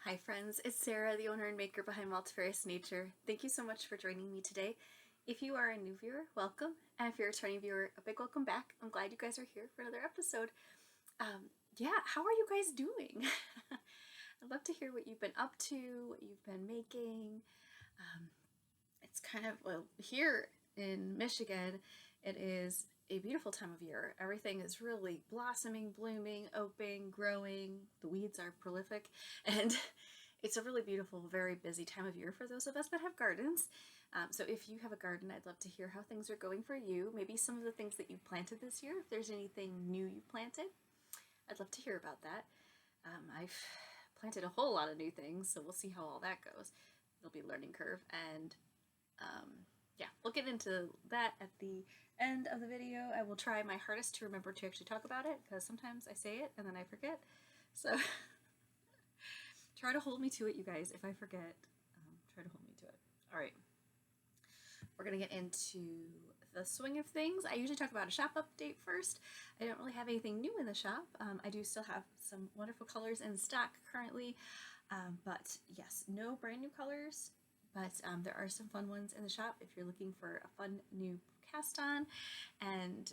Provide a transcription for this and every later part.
Hi friends, it's Sarah, the owner and maker behind Multifarious Nature. Thank you so much for joining me today. If you are a new viewer, welcome. And if you're a returning viewer, a big welcome back. I'm glad you guys are here for another episode. Yeah, how are you guys doing? I'd love to hear what you've been up to, what you've been making. It's kind of, well, here in Michigan, it is a beautiful time of year. Everything is really blossoming, blooming, opening, growing. The weeds are prolific, and it's a really beautiful, very busy time of year for those of us that have gardens. So if you have a garden, I'd love to hear how things are going for you. Maybe some of the things that you planted this year, if there's anything new you planted. I'd love to hear about that. I've planted a whole lot of new things, so we'll see how all that goes. It'll be a learning curve, and yeah, we'll get into that at the end of the video. I will try my hardest to remember to actually talk about it, because sometimes I say it and then I forget. So try to hold me to it, you guys. If I forget, try to hold me to it. All right. We're going to get into the swing of things. I usually talk about a shop update first. I don't really have anything new in the shop. I do still have some wonderful colors in stock currently, but yes, no brand new colors. But there are some fun ones in the shop if you're looking for a fun new cast on, and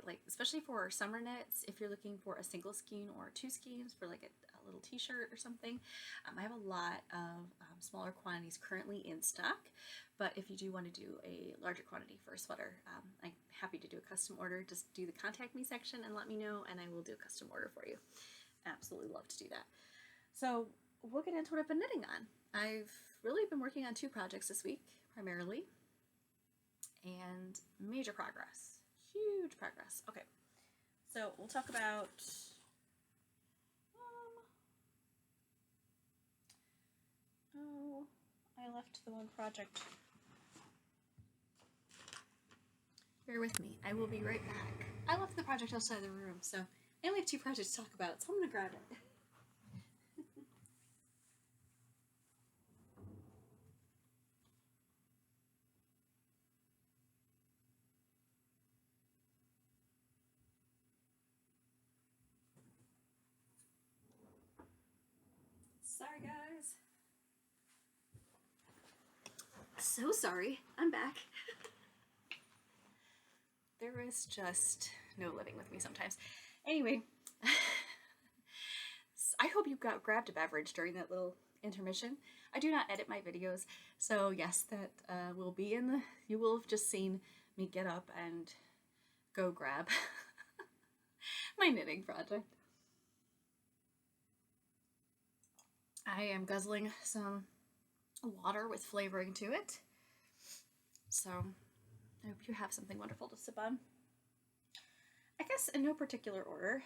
like especially for summer knits, if you're looking for a single skein or two skeins for like a little t-shirt or something. I have a lot of smaller quantities currently in stock, but if you do want to do a larger quantity for a sweater, I'm happy to do a custom order. Just do the contact me section and let me know, and I will do a custom order for you. Absolutely love to do that. So we'll get into what I've been knitting on. I've really been working on two projects this week, primarily, and major progress, huge progress. Okay, so we'll talk about oh, I left the one project. Bear with me, I will be right back. I left the project outside the room, so I only have two projects to talk about, so I'm gonna grab it. Sorry, guys. So sorry. I'm back. There is just no living with me sometimes. Anyway, I hope you grabbed a beverage during that little intermission. I do not edit my videos, so yes, that will be in the. You will have just seen me get up and go grab my knitting project. I am guzzling some water with flavoring to it. So I hope you have something wonderful to sip on. I guess in no particular order,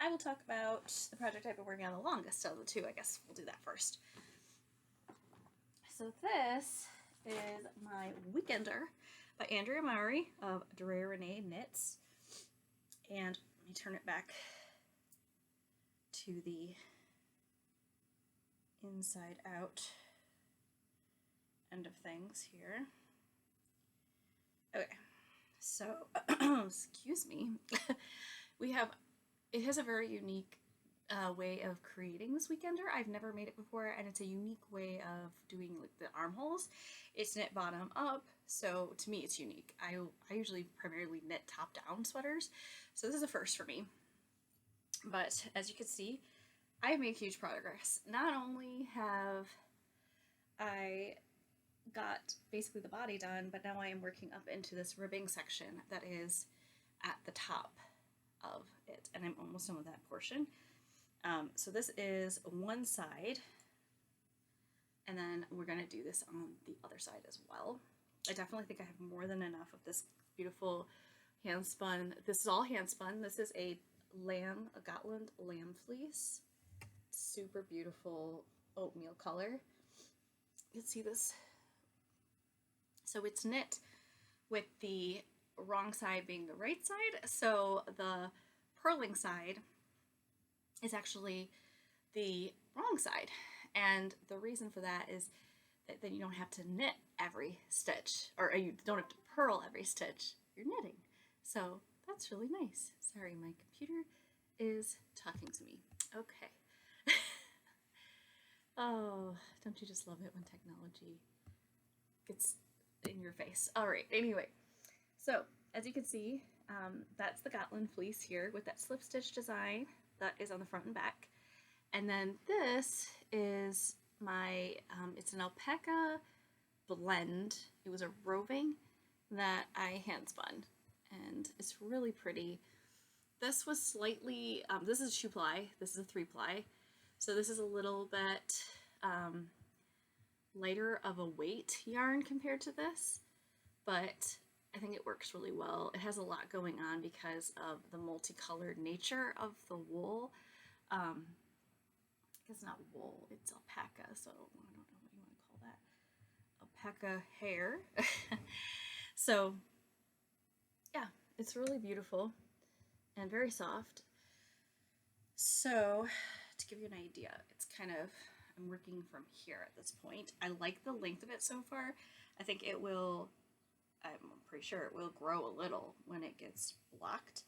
I will talk about the project I've been working on the longest of the two. I guess we'll do that first. So this is my Weekender by Andrea Mowry of Drea Renee Knits. And let me turn it back to the inside out end of things here. Okay, so excuse me. It has a very unique way of creating this Weekender. I've never made it before, and it's a unique way of doing like the armholes. It's knit bottom up, so to me it's unique. I usually primarily knit top down sweaters, so this is a first for me. But as you can see, I have made huge progress. Not only have I got basically the body done, but now I am working up into this ribbing section that is at the top of it, and I'm almost done with that portion. So this is one side, and then we're going to do this on the other side as well. I definitely think I have more than enough of this beautiful hand spun. This is all hand spun. This is a Gotland lamb fleece. Super beautiful oatmeal color. You can see this. So it's knit with the wrong side being the right side. So the purling side is actually the wrong side. And the reason for that is that then you don't have to knit every stitch, or you don't have to purl every stitch you're knitting. So that's really nice. Sorry, my computer is talking to me. Okay. don't you just love it when technology gets in your face? All right, anyway. So, as you can see, that's the Gotland fleece here with that slip stitch design that is on the front and back. And then this is my, it's an alpaca blend. It was a roving that I hand spun, and it's really pretty. This was slightly, this is 2-ply, this is a 3-ply, so this is a little bit lighter of a weight yarn compared to this, but I think it works really well. It has a lot going on because of the multicolored nature of the wool. It's not wool, it's alpaca, so I don't know what you want to call that. Alpaca hair. So yeah, it's really beautiful and very soft. So to give you an idea, it's kind of, I'm working from here at this point. I like the length of it so far. I think it will, I'm pretty sure it will grow a little when it gets blocked.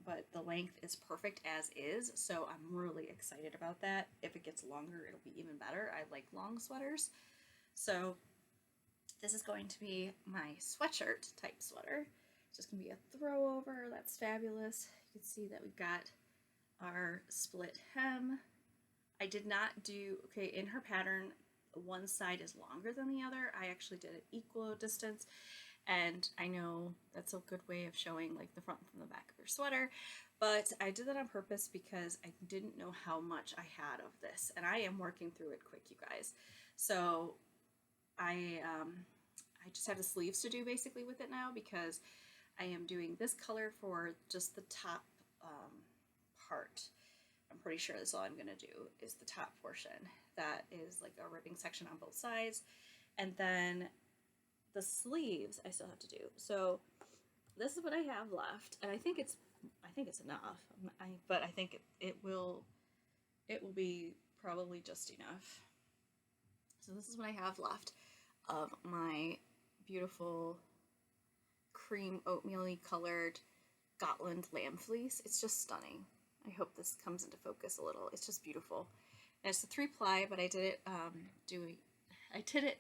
But the length is perfect as is, so I'm really excited about that. If it gets longer, it'll be even better. I like long sweaters. So this is going to be my sweatshirt type sweater. It's just going to be a throw over. That's fabulous. You can see that we've got our split hem. I did not do, okay, in her pattern, one side is longer than the other. I actually did it equal distance. And I know that's a good way of showing like the front from the back of your sweater, but I did that on purpose because I didn't know how much I had of this, and I am working through it quick, you guys. So I just have the sleeves to do basically with it now, because I am doing this color for just the top part. I'm pretty sure that's all I'm gonna do is the top portion. That is like a ribbing section on both sides, and then the sleeves I still have to do. So this is what I have left, and I think it's enough. But I think it will be probably just enough. So this is what I have left of my beautiful cream oatmeal-y colored Gotland lamb fleece. It's just stunning. I hope this comes into focus a little. It's just beautiful. And it's a 3-ply, but I did it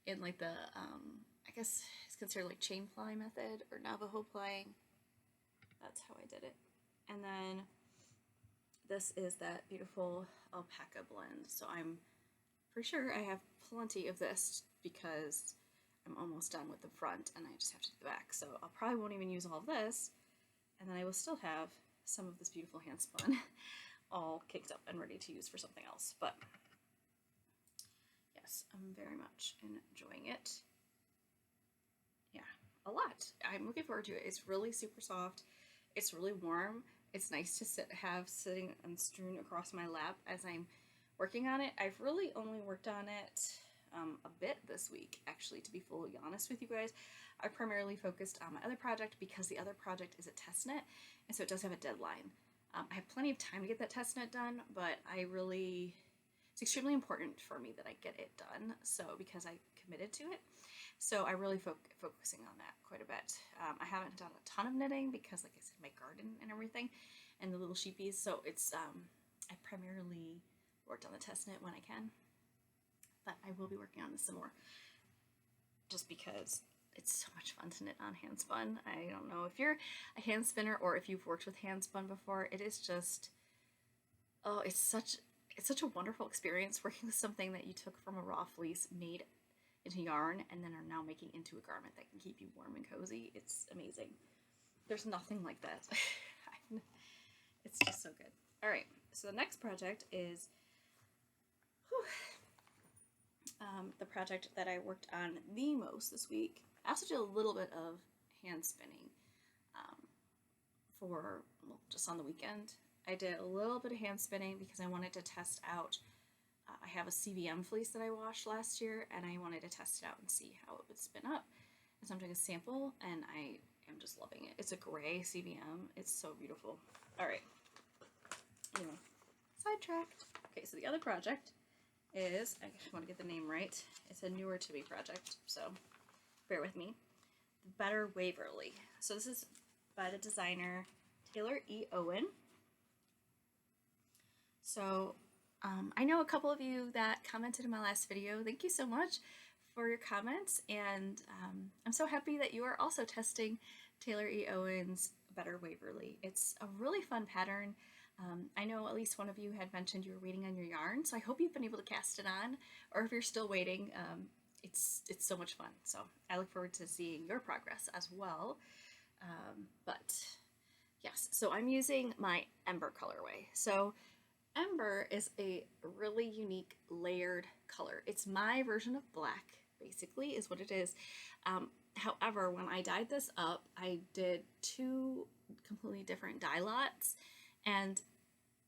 in like the, I guess it's considered like chain ply method or Navajo plying. That's how I did it. And then this is that beautiful alpaca blend. So I'm pretty sure I have plenty of this because I'm almost done with the front and I just have to do the back. So I'll probably won't even use all of this. And then I will still have some of this beautiful hand spun all kicked up and ready to use for something else. But yes, I'm very much enjoying it. Yeah, a lot. I'm looking forward to it. It's really super soft. It's really warm. It's nice to have sitting and strewn across my lap as I'm working on it. I've really only worked on it a bit this week, actually, to be fully honest with you guys. I primarily focused on my other project because the other project is a test knit, and so it does have a deadline. I have plenty of time to get that test knit done, but it's extremely important for me that I get it done, so because I committed to it. So I really focusing on that quite a bit. I haven't done a ton of knitting because, like I said, my garden and everything, and the little sheepies, so it's, I primarily worked on the test knit when I can, but I will be working on this some more, just because it's so much fun to knit on hand spun. I don't know if you're a hand spinner or if you've worked with hand spun before. It is just, oh, it's such a wonderful experience working with something that you took from a raw fleece, made into yarn, and then are now making into a garment that can keep you warm and cozy. It's amazing. There's nothing like that. It's just so good. All right, so the next project is the project that I worked on the most this week. I also did a little bit of hand spinning just on the weekend. I did a little bit of hand spinning because I wanted to test out. I have a CVM fleece that I washed last year, and I wanted to test it out and see how it would spin up. And so I'm doing a sample, and I am just loving it. It's a gray CVM. It's so beautiful. All right. Anyway, sidetracked. Okay, so the other project is, I want to get the name right. It's a newer to me project, so bear with me. Better Waverly. So this is by the designer Taylor E. Owen. So I know a couple of you that commented in my last video. Thank you so much for your comments, and I'm so happy that you are also testing Taylor E. Owen's Better Waverly. It's a really fun pattern. I know at least one of you had mentioned you were waiting on your yarn, so I hope you've been able to cast it on, or if you're still waiting, it's so much fun. So I look forward to seeing your progress as well. But yes, so I'm using my Ember colorway. So Ember is a really unique layered color. It's my version of black, basically, is what it is. However, when I dyed this up, I did 2 completely different dye lots, and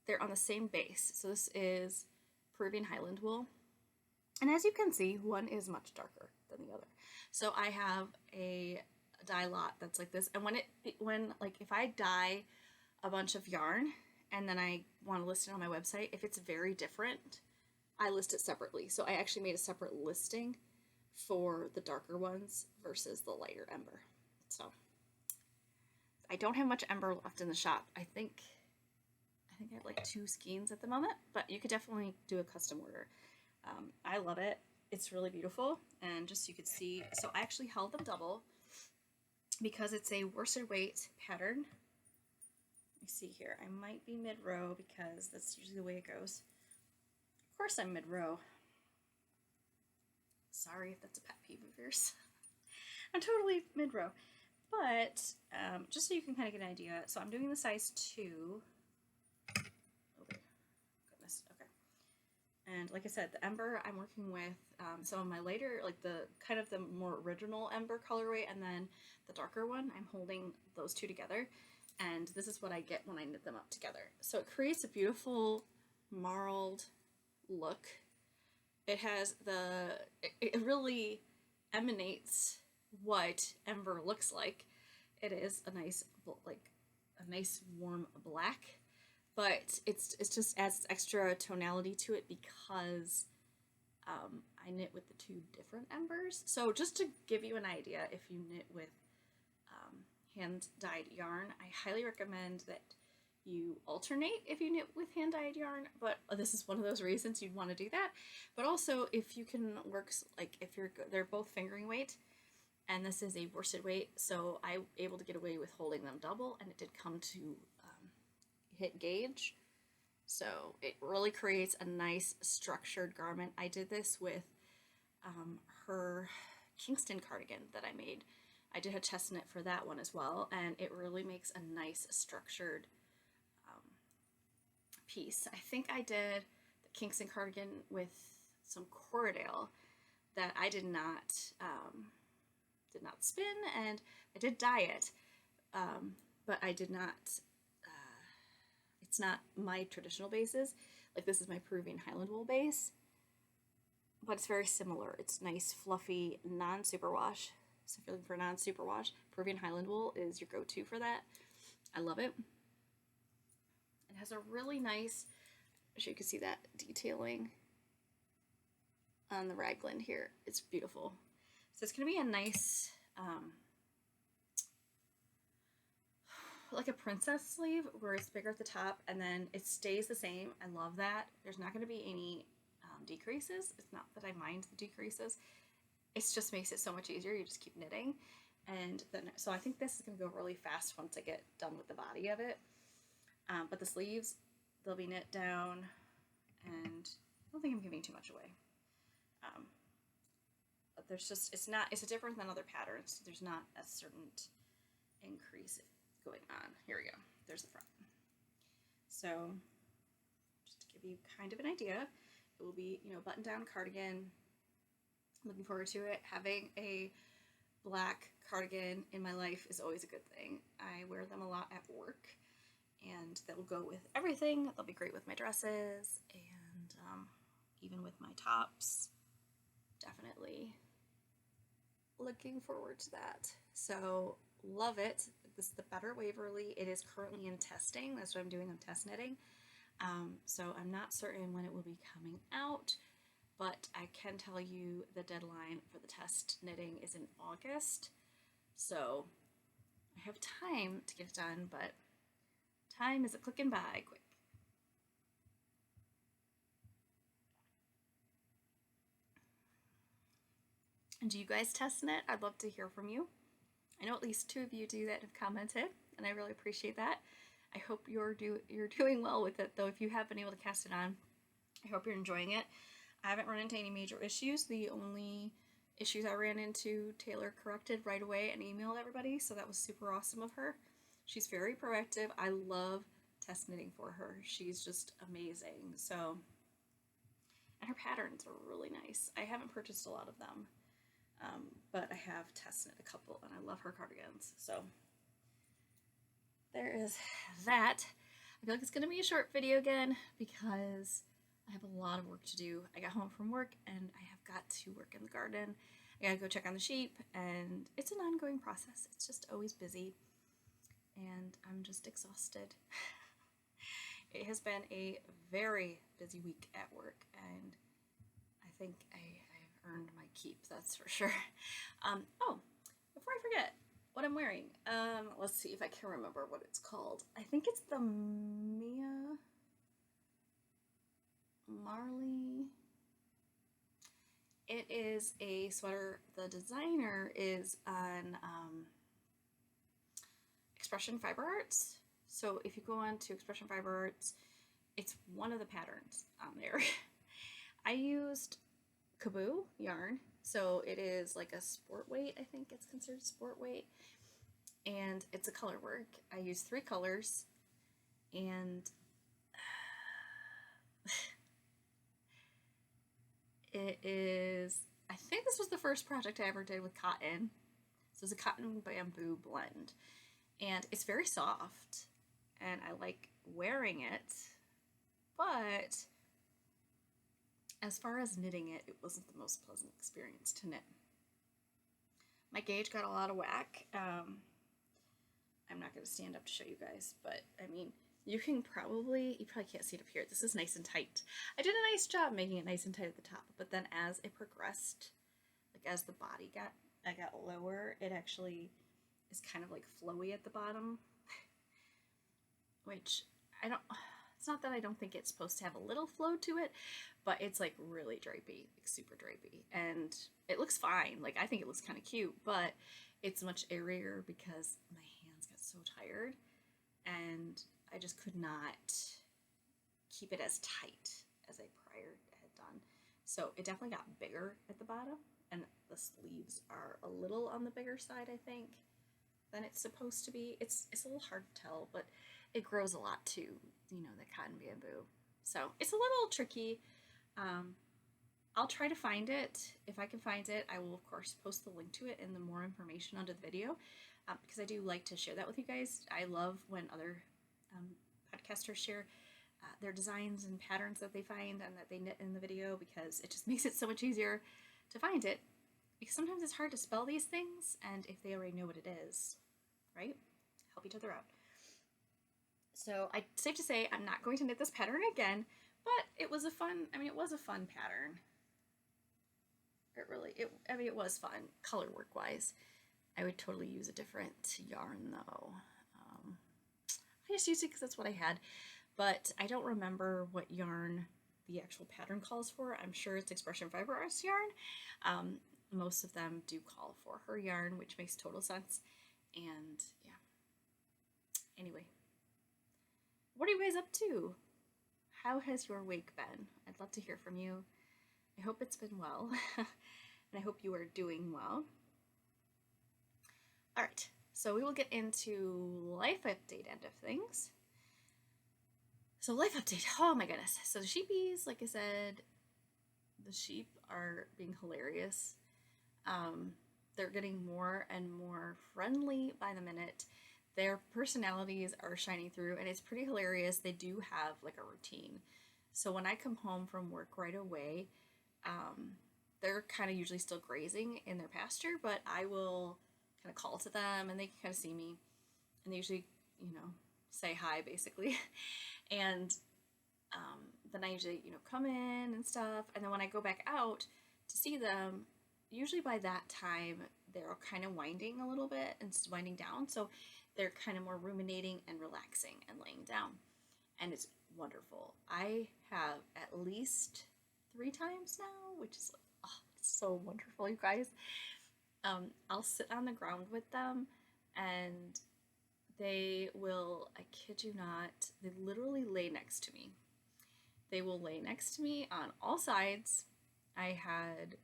they're on the same base. So this is Peruvian Highland wool. And as you can see, one is much darker than the other. So I have a dye lot that's like this. And if I dye a bunch of yarn and then I want to list it on my website, if it's very different, I list it separately. So I actually made a separate listing for the darker ones versus the lighter Ember. So I don't have much Ember left in the shop. I think I have like 2 skeins at the moment, but you could definitely do a custom order. I love it. It's really beautiful, and just so you could see, so I actually held them double because it's a worsted weight pattern. Let me see here. I might be mid-row because that's usually the way it goes. Of course I'm mid-row. Sorry if that's a pet peeve of yours. I'm totally mid-row. But just so you can kind of get an idea, so I'm doing the size 2. And like I said, the Ember I'm working with some of my later, like the kind of the more original Ember colorway, and then the darker one, I'm holding those 2 together. And this is what I get when I knit them up together. So it creates a beautiful marled look. It has it really emanates what Ember looks like. It is a nice, like a nice warm black. But it's just adds extra tonality to it because I knit with the 2 different Embers. So just to give you an idea, if you knit with hand-dyed yarn, I highly recommend that you alternate if you knit with hand-dyed yarn. But this is one of those reasons you'd want to do that. But also, if you can work, like if they're both fingering weight, and this is a worsted weight, so I'm able to get away with holding them double, and it did come to hit gauge, so it really creates a nice structured garment. I did this with her Kingston cardigan that I made. I did a test knit for that one as well, and it really makes a nice structured piece. I think I did the Kingston cardigan with some Corridale that I did not spin, and I did dye it, but I did not. It's not my traditional bases. Like this is my Peruvian Highland wool base, but it's very similar. It's nice, fluffy, non-superwash. So if you're looking for non-superwash, Peruvian Highland wool is your go-to for that. I love it. It has a really nice, as you can see that detailing on the raglan here. It's beautiful. So it's going to be a nice, like a princess sleeve where it's bigger at the top and then it stays the same. I love that. There's not going to be any decreases. It's not that I mind the decreases. It just makes it so much easier. You just keep knitting. And then, so I think this is going to go really fast once I get done with the body of it. But the sleeves, they'll be knit down, and I don't think I'm giving too much away. But there's just, it's different than other patterns. There's not a certain increase going on. Here we go. There's the front. So just to give you kind of an idea, it will be, button down cardigan. Looking forward to it. Having a black cardigan in my life is always a good thing. I wear them a lot at work, and that will go with everything. They'll be great with my dresses and even with my tops. Definitely looking forward to that. So love it. This is the Better Waverly. It is currently in testing. That's what I'm doing. I'm test knitting. So I'm not certain when it will be coming out, but I can tell you the deadline for the test knitting is in August. So I have time to get it done, but time is a clicking by quick. do you guys test knit? I'd love to hear from you. I know at least 2 of you do that have commented, and I really appreciate that. I hope you're doing well with it, though. If you have been able to cast it on, I hope you're enjoying it. I haven't run into any major issues. The only issues I ran into, Taylor corrected right away and emailed everybody, so that was super awesome of her. She's very proactive. I love test knitting for her. She's just amazing. So, and her patterns are really nice. I haven't purchased a lot of them, but I have test knit a couple, and I love her cardigans. So there is that. I feel like it's going to be a short video again because I have a lot of work to do. I got home from work and I have got to work in the garden. I gotta go check on the sheep, and it's an ongoing process. It's just always busy, and I'm just exhausted. It has been a very busy week at work, and I think I've earned my keep, that's for sure. Oh, before I forget what I'm wearing, let's see if I can remember what it's called. I think it's the Mia Marley. It is a sweater. The designer is on Expression Fiber Arts. So if you go on to Expression Fiber Arts, it's one of the patterns on there. I used Kaboo yarn, so it is like a sport weight. I think it's considered sport weight, and it's a color work. I used 3 colors, and it is, I think this was the first project I ever did with cotton. So it's a cotton bamboo blend, and it's very soft, and I like wearing it, but as far as knitting it, it wasn't the most pleasant experience to knit. My gauge got a lot of whack. I'm not going to stand up to show you guys, but I mean, you probably can't see it up here. This is nice and tight. I did a nice job making it nice and tight at the top, but then as it progressed, like as the body got lower, it actually is kind of like flowy at the bottom, which it's not that I don't think it's supposed to have a little flow to it, but it's like really drapey, like super drapey, and it looks fine. Like, I think it looks kind of cute, but it's much airier because my hands got so tired, and I just could not keep it as tight as I prior had done. So it definitely got bigger at the bottom, and the sleeves are a little on the bigger side, I think, than it's supposed to be. It's a little hard to tell, but it grows a lot too, you know, the cotton bamboo. So it's a little tricky. I'll try to find it. If I can find it, I will of course post the link to it and the more information under the video, because I do like to share that with you guys. I love when other podcasters share their designs and patterns that they find and that they knit in the video, because it just makes it so much easier to find it, because sometimes it's hard to spell these things, and if they already know what it is, right? Help each other out. So it's safe to say I'm not going to knit this pattern again, but it was a fun pattern. It was fun, color work wise. I would totally use a different yarn though. I just used it because that's what I had, but I don't remember what yarn the actual pattern calls for. I'm sure it's Expression Fiber Arts yarn. Most of them do call for her yarn, which makes total sense. And yeah. Anyway, what are you guys up to? How has your week been? I'd love to hear from you. I hope it's been well, and I hope you are doing well. All right, so we will get into life update end of things. So life update, oh my goodness. So the sheepies, like I said, the sheep are being hilarious. They're getting more and more friendly by the minute. Their personalities are shining through, and it's pretty hilarious. They do have like a routine. So when I come home from work right away, they're kind of usually still grazing in their pasture, but I will kind of call to them, and they can kind of see me, and they usually, say hi basically. And then I usually, come in and stuff, and then when I go back out to see them, usually by that time they're kind of winding a little bit and winding down, so they're kind of more ruminating and relaxing and laying down, and it's wonderful. I have at least 3 times now, which is like, oh, so wonderful, you guys. I'll sit on the ground with them, and they will, I kid you not, they literally lay next to me. They will lay next to me on all sides. I had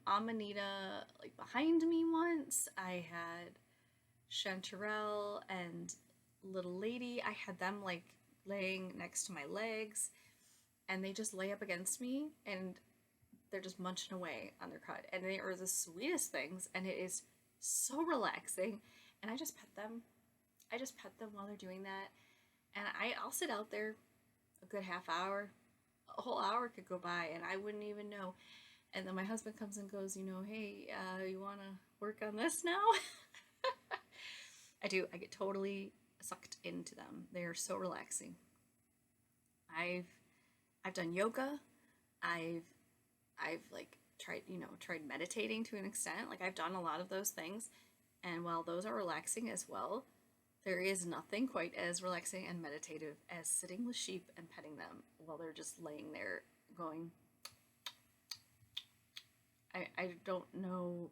Amanita like behind me once. I had Chanterelle and Little Lady. I had them like laying next to my legs, and they just lay up against me, and they're just munching away on their cud. And they are the sweetest things, and it is so relaxing. And I just pet them. I just pet them while they're doing that. And I'll sit out there a good half hour. A whole hour could go by, and I wouldn't even know. And then my husband comes and goes, hey, you want to work on this now? I do. I get totally sucked into them. They are so relaxing. I've done yoga. I've like tried meditating to an extent. Like I've done a lot of those things. And while those are relaxing as well, there is nothing quite as relaxing and meditative as sitting with sheep and petting them while they're just laying there going. I don't know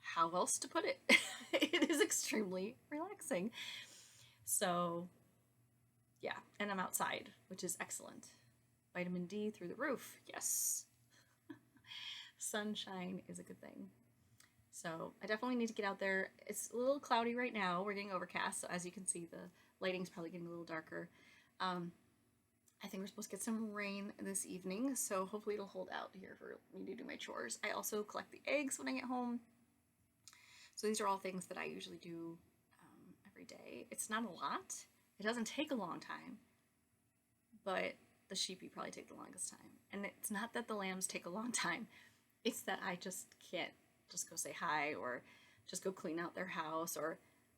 how else to put it. It is extremely relaxing. So, yeah, and I'm outside, which is excellent. Vitamin D through the roof, yes. Sunshine is a good thing. So I definitely need to get out there. It's a little cloudy right now. We're getting overcast, so as you can see, the lighting's probably getting a little darker. I think we're supposed to get some rain this evening, so hopefully it'll hold out here for me to do my chores. I also collect the eggs when I get home. So these are all things that I usually do every day. It's not a lot. It doesn't take a long time, but the sheepy probably take the longest time. And it's not that the lambs take a long time. It's that I just can't just go say hi or just go clean out their house or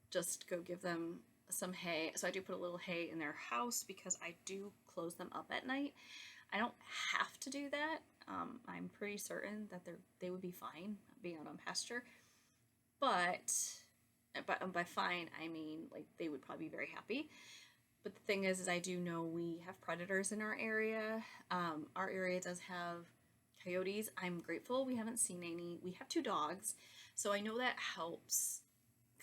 just go give them some hay. So I do put a little hay in their house because I do close them up at night. I don't have to do that. I'm pretty certain that they would be fine being out on pasture. But by fine, I mean like they would probably be very happy. But the thing is I do know we have predators in our area. Our area does have coyotes. I'm grateful we haven't seen any. We have 2 dogs, so I know that helps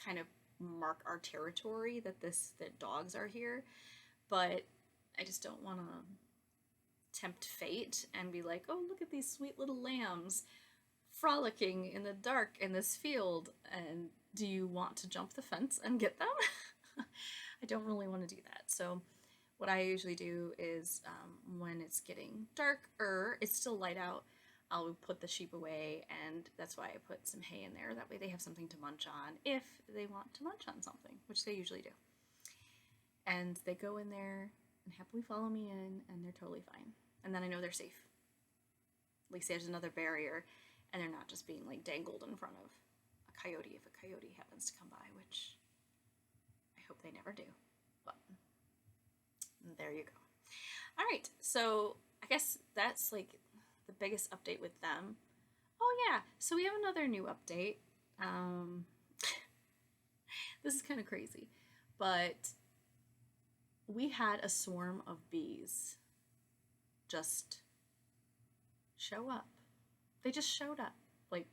kind of mark our territory that dogs are here. But I just don't want to tempt fate and be like, oh, look at these sweet little lambs frolicking in the dark in this field, and do you want to jump the fence and get them? I don't really want to do that. So what I usually do is when it's getting darker, it's still light out, I'll put the sheep away, and that's why I put some hay in there. That way they have something to munch on if they want to munch on something, which they usually do. And they go in there and happily follow me in, and they're totally fine. And then I know they're safe. At least there's another barrier, and they're not just being like dangled in front of a coyote if a coyote happens to come by, which I hope they never do. But there you go. All right, so I guess that's like the biggest update with them. Oh yeah, so we have another new update. This is kind of crazy, but we had a swarm of bees just show up. They just showed up. Like,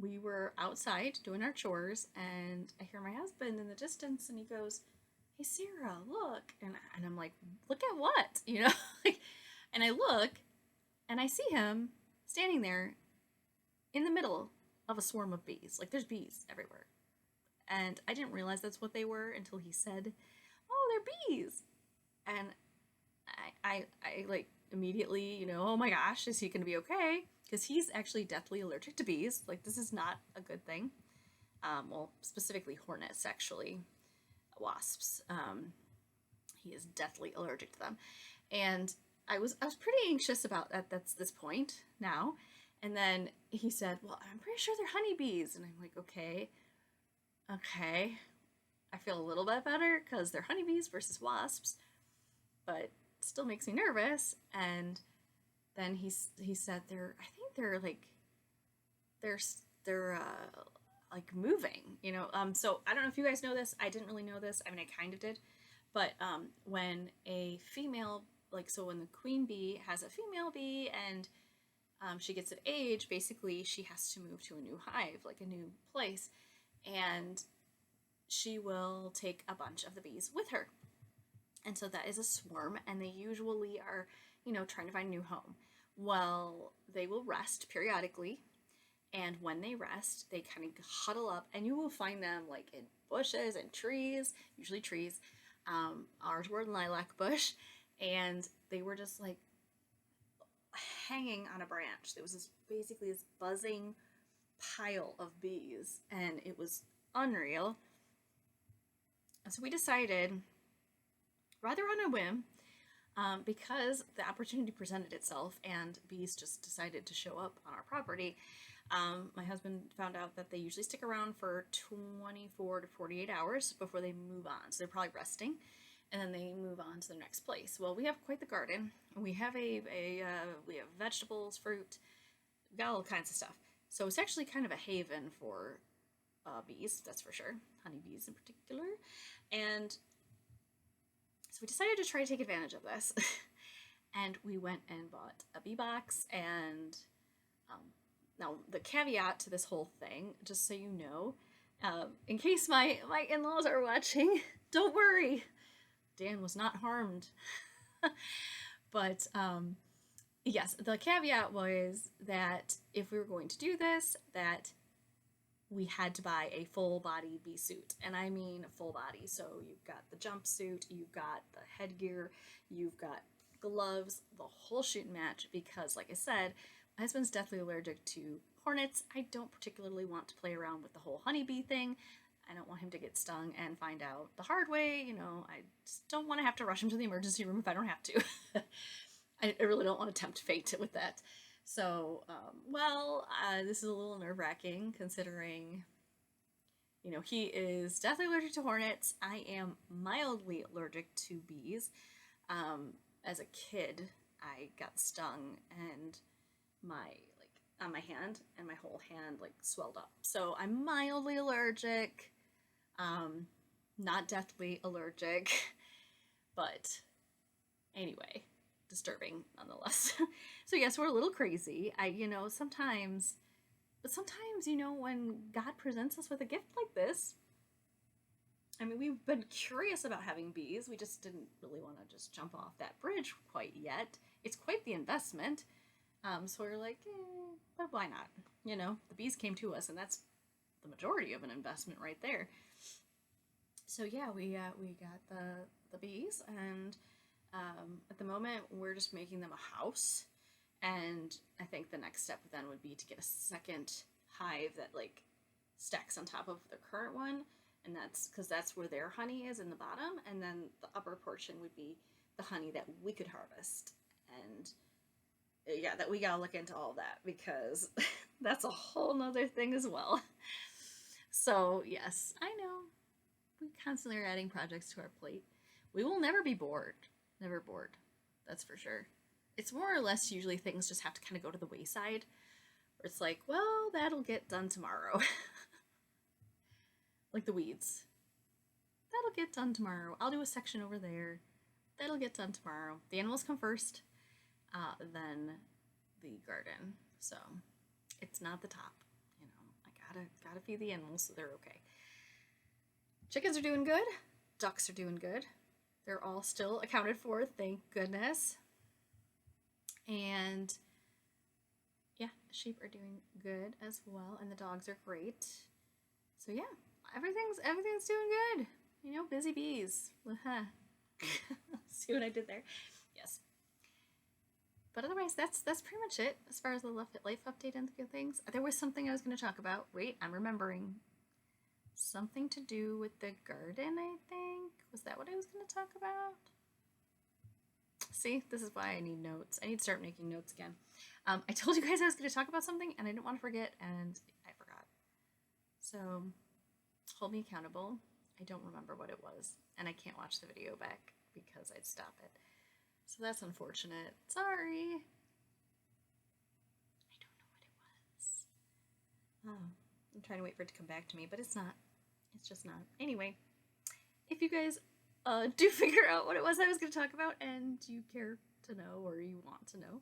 we were outside doing our chores, and I hear my husband in the distance, and he goes, hey, Sarah, look. And I'm like, look at what? Like, and I look, and I see him standing there in the middle of a swarm of bees. Like, there's bees everywhere. And I didn't realize that's what they were until he said, oh, they're bees. And I like immediately, oh my gosh, is he going to be okay? Because he's actually deathly allergic to bees. Like, this is not a good thing. Well, specifically hornets, actually. Wasps. He is deathly allergic to them. And I was pretty anxious about that. That's this point now. And then he said, well, I'm pretty sure they're honeybees. And I'm like, okay. I feel a little bit better because they're honeybees versus wasps, but it still makes me nervous. And then he said they're like moving, so I don't know if you guys know this. I didn't really know this. I mean, I kind of did, but when a female, like, so when the queen bee has a female bee and she gets of age, basically she has to move to a new hive, like a new place, and she will take a bunch of the bees with her. And so that is a swarm, and they usually are, trying to find a new home. Well, they will rest periodically, and when they rest, they kind of huddle up, and you will find them like in bushes and trees, usually trees. Ours were a lilac bush, and they were just like hanging on a branch. There was basically this buzzing pile of bees, and it was unreal. So we decided, rather on a whim, because the opportunity presented itself and bees just decided to show up on our property, my husband found out that they usually stick around for 24 to 48 hours before they move on. So they're probably resting, and then they move on to the next place. Well, we have quite the garden. We have we have vegetables, fruit, we've got all kinds of stuff. So it's actually kind of a haven for bees, that's for sure, honeybees in particular. And so we decided to try to take advantage of this. And we went and bought a bee box. And now the caveat to this whole thing, just so you know, in case my in-laws are watching, don't worry, Dan was not harmed. But yes, the caveat was that if we were going to do this, that we had to buy a full body bee suit. And I mean full body. So you've got the jumpsuit, you've got the headgear, you've got gloves, the whole shoot and match, because like I said, my husband's deathly allergic to hornets. I don't particularly want to play around with the whole honeybee thing. I don't want him to get stung and find out the hard way. I just don't want to have to rush him to the emergency room if I don't have to. I really don't want to tempt fate with that. So, this is a little nerve-wracking considering, he is deathly allergic to hornets. I am mildly allergic to bees. As a kid, I got stung and on my hand, and my whole hand swelled up. So I'm mildly allergic, not deathly allergic, but anyway, disturbing nonetheless. So yes, we're a little crazy. Sometimes, when God presents us with a gift like this, we've been curious about having bees. We just didn't really want to just jump off that bridge quite yet. It's quite the investment. So we're like, but why not? The bees came to us, and that's the majority of an investment right there. So yeah, we got the bees, and at the moment we're just making them a house. And I think the next step then would be to get a second hive that stacks on top of the current one, and that's where their honey is in the bottom, and then the upper portion would be the honey that we could harvest. And yeah, that we gotta look into all of that, because that's a whole nother thing as well. So yes, I know we constantly are adding projects to our plate. We will never be bored. Never bored. That's for sure. It's more or less usually things just have to kind of go to the wayside, where it's like, well, that'll get done tomorrow. Like the weeds. That'll get done tomorrow. I'll do a section over there. That'll get done tomorrow. The animals come first, then the garden. So it's not the top. I gotta feed the animals so they're okay. Chickens are doing good. Ducks are doing good. They're all still accounted for, thank goodness. And yeah, sheep are doing good as well, and the dogs are great. So yeah, everything's doing good. Busy bees. See what I did there? Yes. But otherwise, that's pretty much it as far as the life update and the good things. There was something I was going to talk about. Wait, I'm remembering. Something to do with the garden, I think. Was that what I was going to talk about? See, this is why I need notes. I need to start making notes again. I told you guys I was going to talk about something, and I didn't want to forget, and I forgot. So, hold me accountable. I don't remember what it was, and I can't watch the video back because I'd stop it. So that's unfortunate. Sorry. I don't know what it was. Oh, I'm trying to wait for it to come back to me, but it's not. It's just not. Anyway, if you guys do figure out what it was I was going to talk about, and you care to know, or you want to know,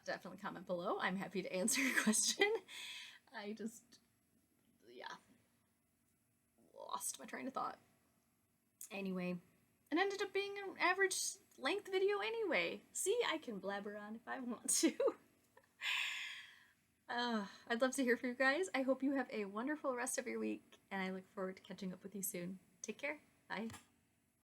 definitely comment below. I'm happy to answer your question. I just, yeah, lost my train of thought. Anyway, it ended up being an average length video anyway. See, I can blabber on if I want to. I'd love to hear from you guys. I hope you have a wonderful rest of your week, and I look forward to catching up with you soon. Take care. Bye.